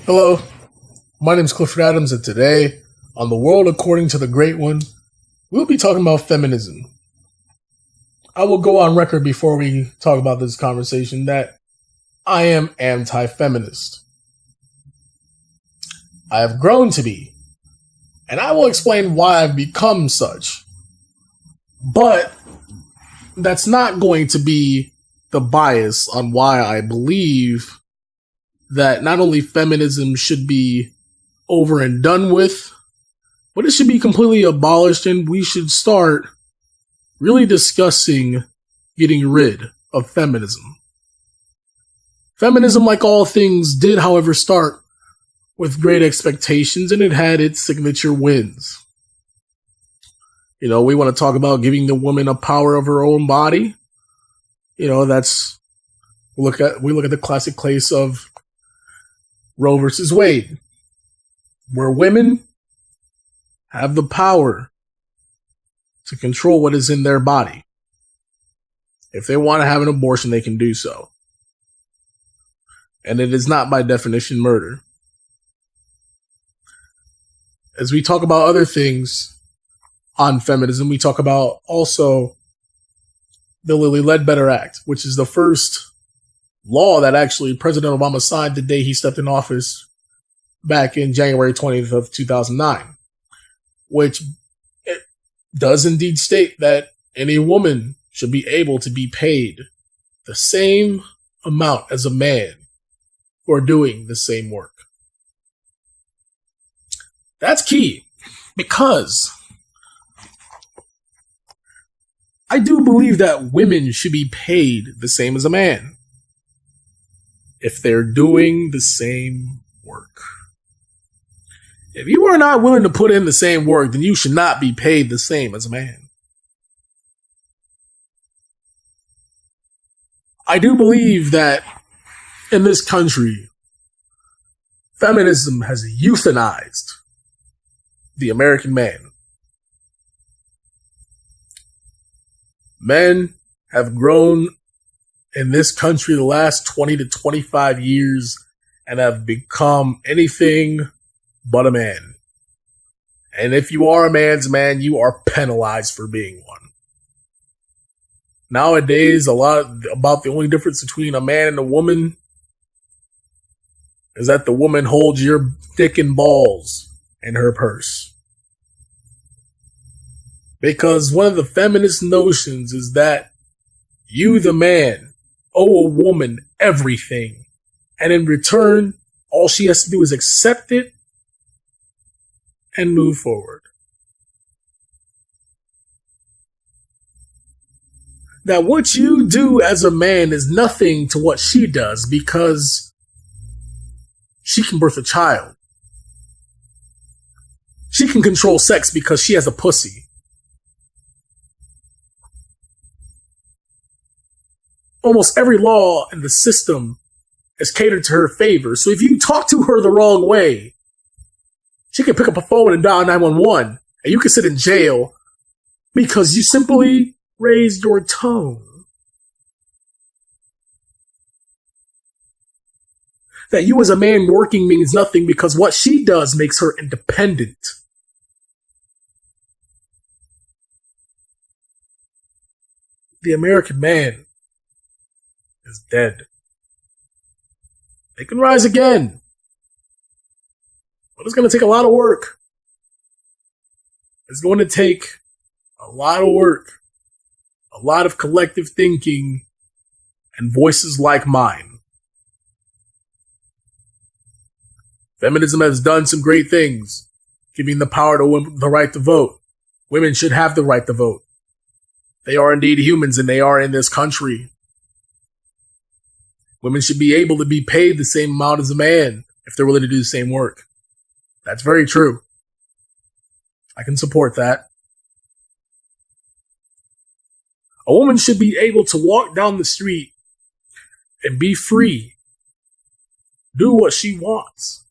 Hello, my name is Clifford Adams, and today, on The World According to the Great One, we'll be talking about feminism. I will go on record before we talk about this conversation that I am anti-feminist. I have grown to be, and I will explain why I've become such. But that's not going to be the bias on why I believe that not only feminism should be over and done with, but it should be completely abolished, and we should start really discussing getting rid of feminism. Feminism, like all things, did, however, start with great expectations, and it had its signature wins. We want to talk about giving the woman a power of her own body. We look at the classic case of Roe versus Wade, where women have the power to control what is in their body. If they want to have an abortion, they can do so. And it is not by definition murder. As we talk about other things on feminism, we talk about also the Lilly Ledbetter Act, which is the first law that actually President Obama signed the day he stepped in office back in January 20th of 2009, which it does indeed state that any woman should be able to be paid the same amount as a man for doing the same work. That's key, because I do believe that women should be paid the same as a man if they're doing the same work. If you are not willing to put in the same work, then you should not be paid the same as a man. I do believe that in this country, feminism has euthanized the American man. Men have grown in this country the last 20 to 25 years and have become anything but a man. And if you are a man's man, you are penalized for being one. Nowadays, about the only difference between a man and a woman is that the woman holds your dick and balls in her purse. Because one of the feminist notions is that you, the man, owe a woman everything. And in return, all she has to do is accept it and move forward. That what you do as a man is nothing to what she does, because she can birth a child. She can control sex because she has a pussy. Almost every law in the system is catered to her favor. So if you talk to her the wrong way, she can pick up a phone and dial 911, and you can sit in jail because you simply raised your tone. That you as a man working means nothing because what she does makes her independent. The American man is dead. They can rise again, but it's going to take a lot of work. It's going to take a lot of work, a lot of collective thinking, and voices like mine. Feminism has done some great things, giving the power to women the right to vote. Women should have the right to vote. They are indeed humans, and they are in this country. Women should be able to be paid the same amount as a man if they're willing to do the same work. That's very true. I can support that. A woman should be able to walk down the street and be free. Do what she wants.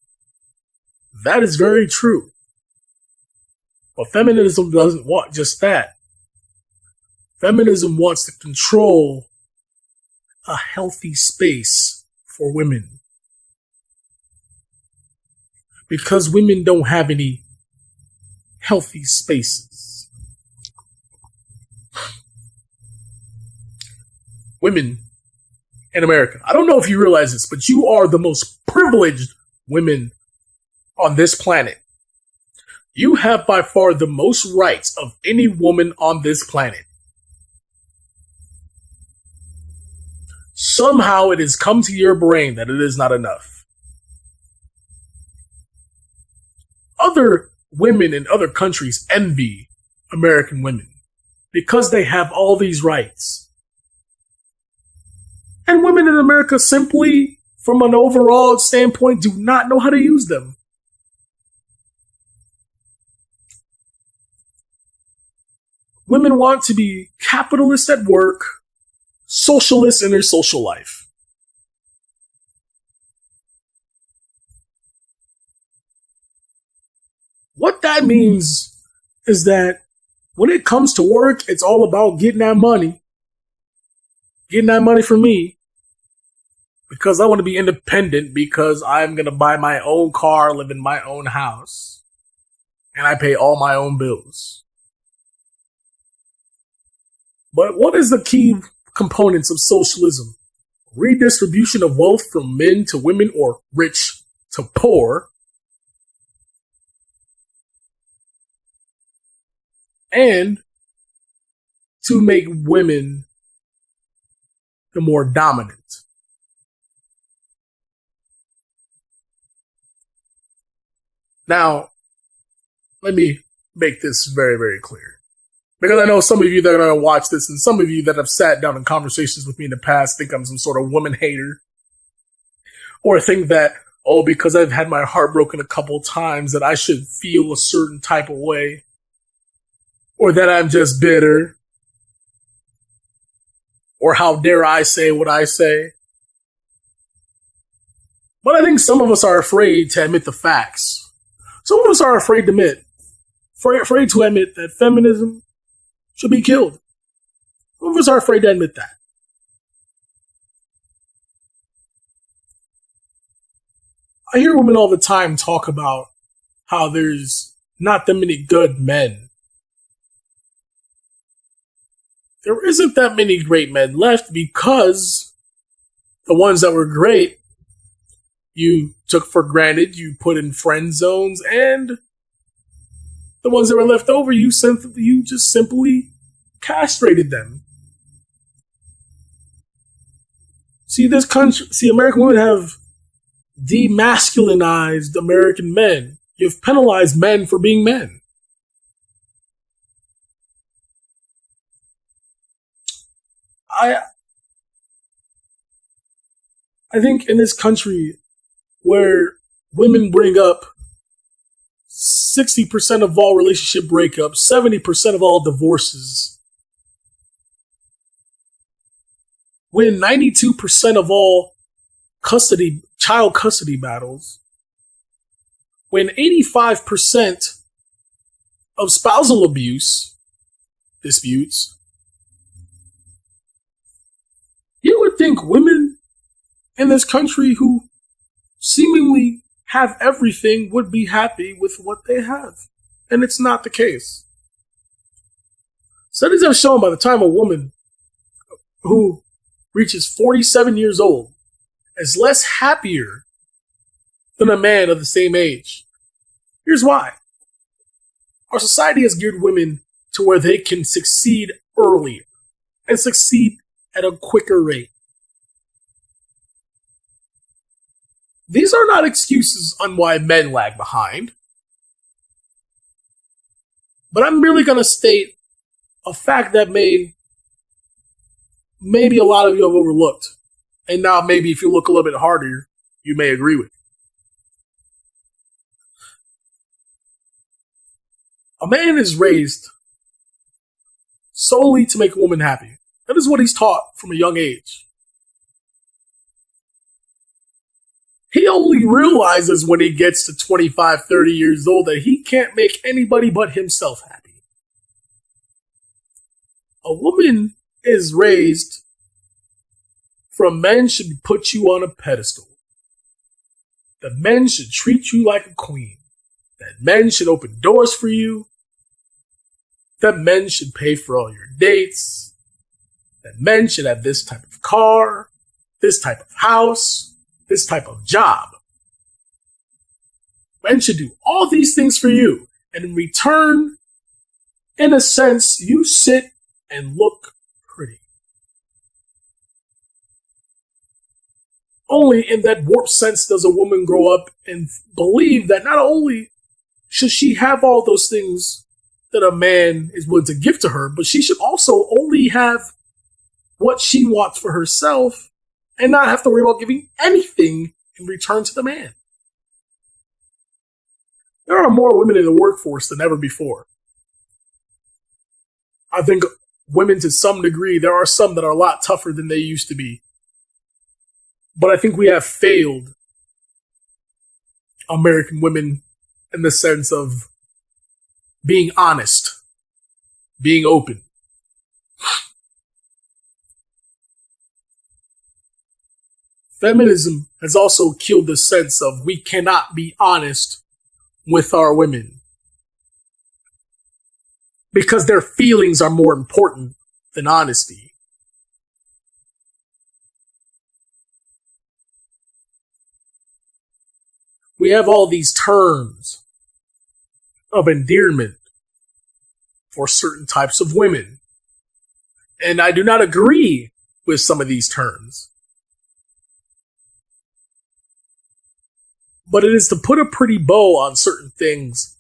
That is very true. But feminism doesn't want just that. Feminism wants to control a healthy space for women. because women don't have any healthy spaces. Women in America, I don't know if you realize this, but you are the most privileged women on this planet. You have by far the most rights of any woman on this planet. Somehow it has come to your brain that it is not enough. Other women in other countries envy American women because they have all these rights. And women in America simply, from an overall standpoint, do not know how to use them. Women want to be capitalists at work, socialists in their social life. What that means is that when it comes to work, it's all about getting that money. Getting that money for me. Because I want to be independent, because I'm going to buy my own car, live in my own house. And I pay all my own bills. But what is the key components of socialism? Redistribution of wealth from men to women, or rich to poor. And to make women the more dominant. Now, let me make this very, very clear. Because I know some of you that are going to watch this, and some of you that have sat down in conversations with me in the past think I'm some sort of woman hater. Or think that, oh, because I've had my heart broken a couple times, that I should feel a certain type of way. Or that I'm just bitter. Or how dare I say what I say. But I think some of us are afraid to admit the facts. Some of us are afraid to admit that feminism should be killed. Some of us are afraid to admit that. I hear women all the time talk about how there's not that many good men. There isn't that many great men left, because the ones that were great, you took for granted, you put in friend zones, and the ones that were left over, you just simply castrated them. American women have demasculinized American men. You've penalized men for being men. I think in this country where women bring up 60% of all relationship breakups, 70% of all divorces, when 92% of all child custody battles, when 85% of spousal abuse disputes, you would think women in this country who seemingly have everything would be happy with what they have. And it's not the case. Studies have shown by the time a woman who reaches 47 years old is less happier than a man of the same age. Here's why. Our society has geared women to where they can succeed earlier and succeed at a quicker rate. These are not excuses on why men lag behind. But I'm really going to state a fact that maybe a lot of you have overlooked. And now maybe if you look a little bit harder, you may agree with. A man is raised solely to make a woman happy. That is what he's taught from a young age. He only realizes when he gets to 25, 30 years old that he can't make anybody but himself happy. A woman is raised from men should put you on a pedestal. that men should treat you like a queen, that men should open doors for you, that men should pay for all your dates, that men should have this type of car, this type of house, this type of job. Men should do all these things for you, and in return, in a sense, you sit and look pretty. Only in that warped sense does a woman grow up and believe that not only should she have all those things that a man is willing to give to her, but she should also only have what she wants for herself and not have to worry about giving anything in return to the man. There are more women in the workforce than ever before. I think women, to some degree, there are some that are a lot tougher than they used to be. But I think we have failed American women in the sense of being honest, being open. Feminism has also killed the sense of we cannot be honest with our women because their feelings are more important than honesty. We have all these terms of endearment for certain types of women. And I do not agree with some of these terms. But it is to put a pretty bow on certain things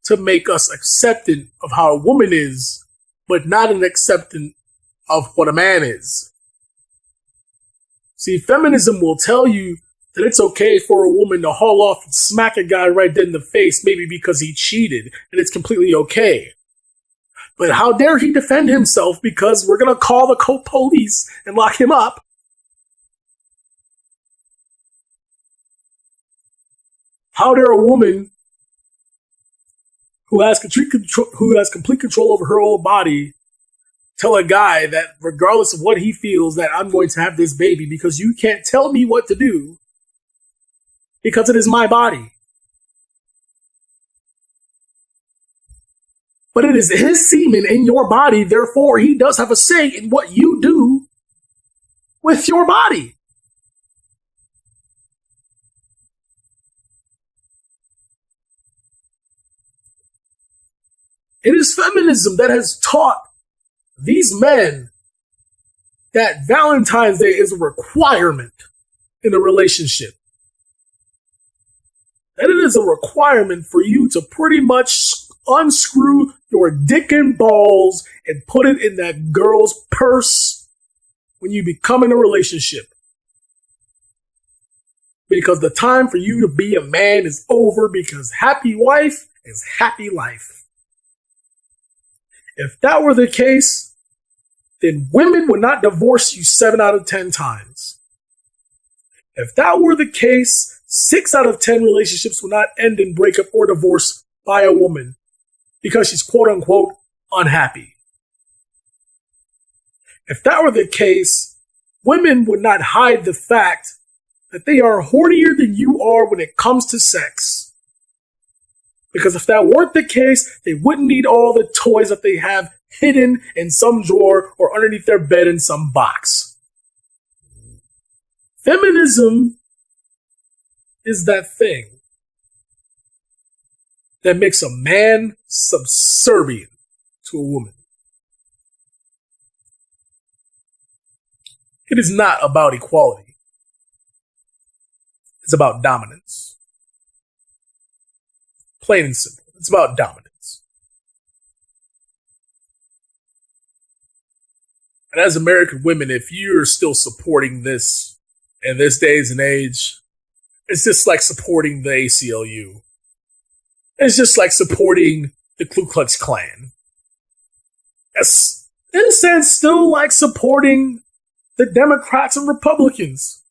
to make us acceptant of how a woman is, but not an acceptant of what a man is. See, feminism will tell you that it's okay for a woman to haul off and smack a guy right dead in the face, maybe because he cheated, and it's completely okay. But how dare he defend himself because we're going to call the police and lock him up? How dare a woman who has complete control over her own body tell a guy that regardless of what he feels that I'm going to have this baby because you can't tell me what to do because it is my body. But it is his semen in your body, therefore he does have a say in what you do with your body. It is feminism that has taught these men that Valentine's Day is a requirement in a relationship. That it is a requirement for you to pretty much unscrew your dick and balls and put it in that girl's purse when you become in a relationship. Because the time for you to be a man is over, because happy wife is happy life. If that were the case, then women would not divorce you 7 out of 10 times. If that were the case, 6 out of 10 relationships would not end in breakup or divorce by a woman because she's quote unquote unhappy. If that were the case, women would not hide the fact that they are hornier than you are when it comes to sex. Because if that weren't the case, they wouldn't need all the toys that they have hidden in some drawer or underneath their bed in some box. Feminism is that thing that makes a man subservient to a woman. It is not about equality. It's about dominance. Plain and simple. It's about dominance. And as American women, if you're still supporting this in this days and age, it's just like supporting the ACLU. It's just like supporting the Ku Klux Klan. It's, in a sense, still like supporting the Democrats and Republicans.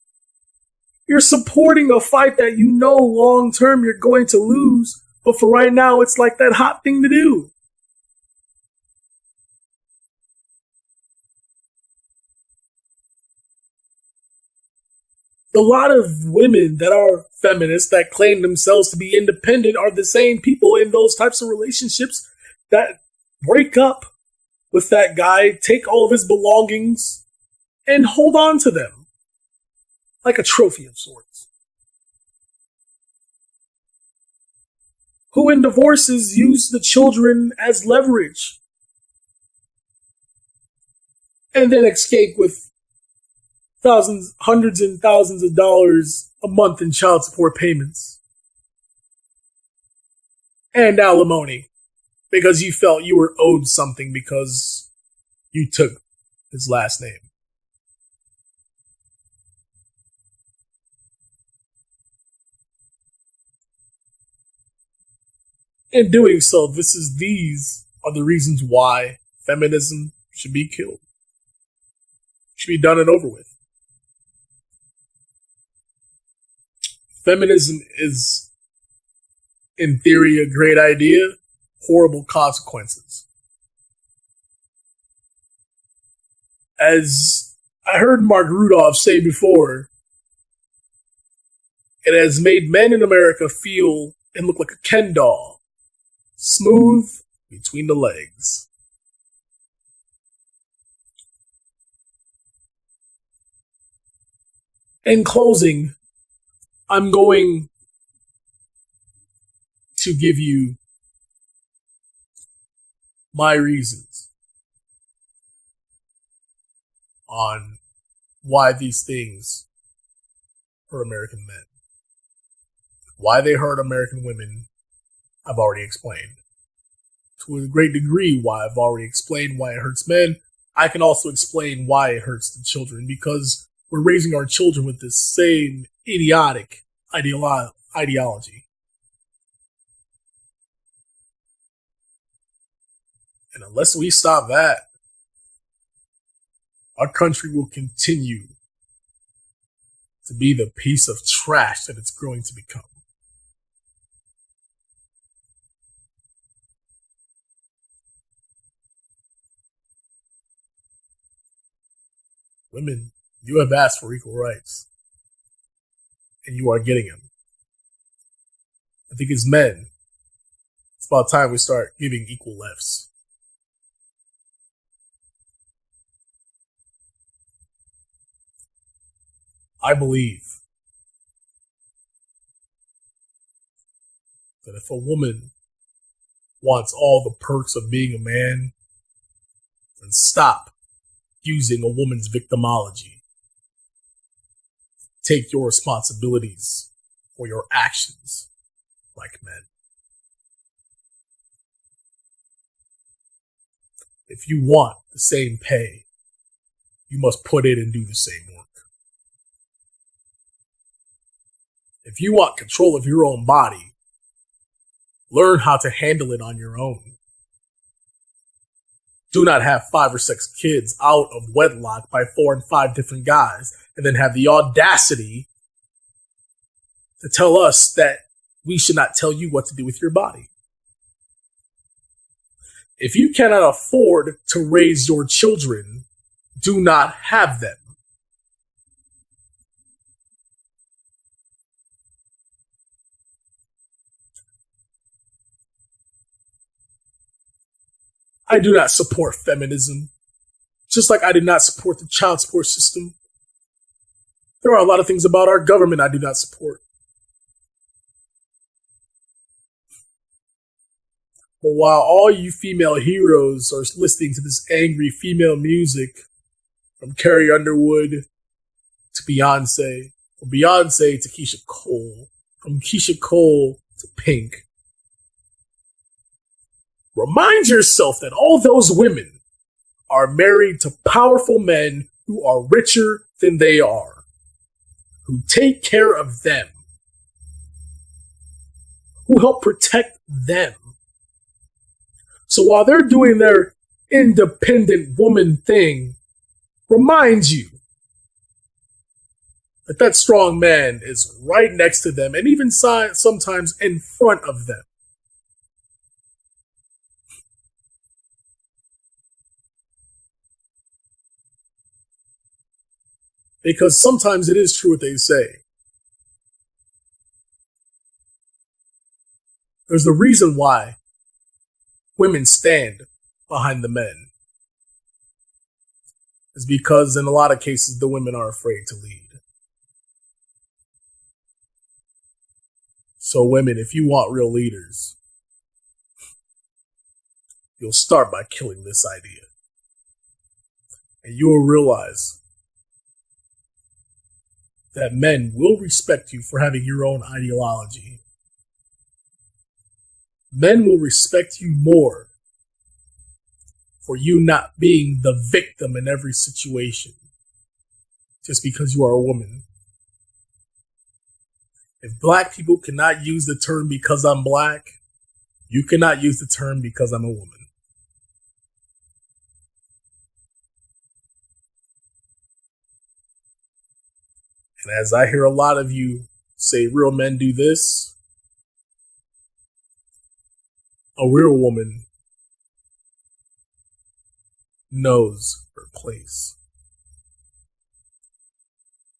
You're supporting a fight that you know long term you're going to lose. But for right now, it's like that hot thing to do. A lot of women that are feminists that claim themselves to be independent are the same people in those types of relationships that break up with that guy, take all of his belongings, and hold on to them like a trophy of sorts. Who in divorces use the children as leverage and then escape with thousands, hundreds and thousands of dollars a month in child support payments and alimony because you felt you were owed something because you took his last name. In doing so, these are the reasons why feminism should be killed. Should be done and over with. Feminism is, in theory, a great idea, horrible consequences. As I heard Mark Rudolph say before, it has made men in America feel and look like a Ken doll, smooth between the legs. In closing, I'm going to give you my reasons on why these things hurt American men. Why they hurt American women, I've already explained. To a great degree, why I've already explained why it hurts men, I can also explain why it hurts the children, because we're raising our children with this same idiotic ideology. And unless we stop that, our country will continue to be the piece of trash that it's growing to become. Women, you have asked for equal rights, and you are getting them. I think as men, it's about time we start giving equal lefts. I believe that if a woman wants all the perks of being a man, then stop using a woman's victimology. Take your responsibilities for your actions like men. If you want the same pay, you must put in and do the same work. If you want control of your own body, learn how to handle it on your own. Do not have 5 or 6 kids out of wedlock by 4 and 5 different guys, and then have the audacity to tell us that we should not tell you what to do with your body. If you cannot afford to raise your children, do not have them. I do not support feminism, just like I do not support the child support system. There are a lot of things about our government I do not support. But while all you female heroes are listening to this angry female music, from Carrie Underwood to Beyonce, from Beyonce to Keisha Cole, from Keisha Cole to Pink, remind yourself that all those women are married to powerful men who are richer than they are, who take care of them, who help protect them. So while they're doing their independent woman thing, remind you that that strong man is right next to them and even sometimes in front of them. Because sometimes it is true what they say. There's a reason why women stand behind the men. It's because in a lot of cases, the women are afraid to lead. So women, if you want real leaders, you'll start by killing this idea. And you will realize that men will respect you for having your own ideology. Men will respect you more for you not being the victim in every situation just because you are a woman. If black people cannot use the term because I'm black, you cannot use the term because I'm a woman. And as I hear a lot of you say real men do this, a real woman knows her place.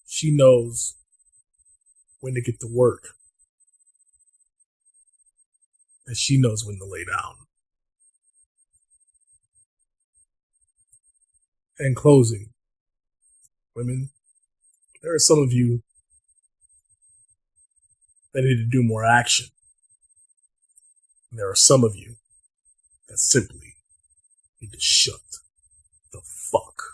She knows when to get to work. And she knows when to lay down. In closing, women, there are some of you that need to do more action. And there are some of you that simply need to shut the fuck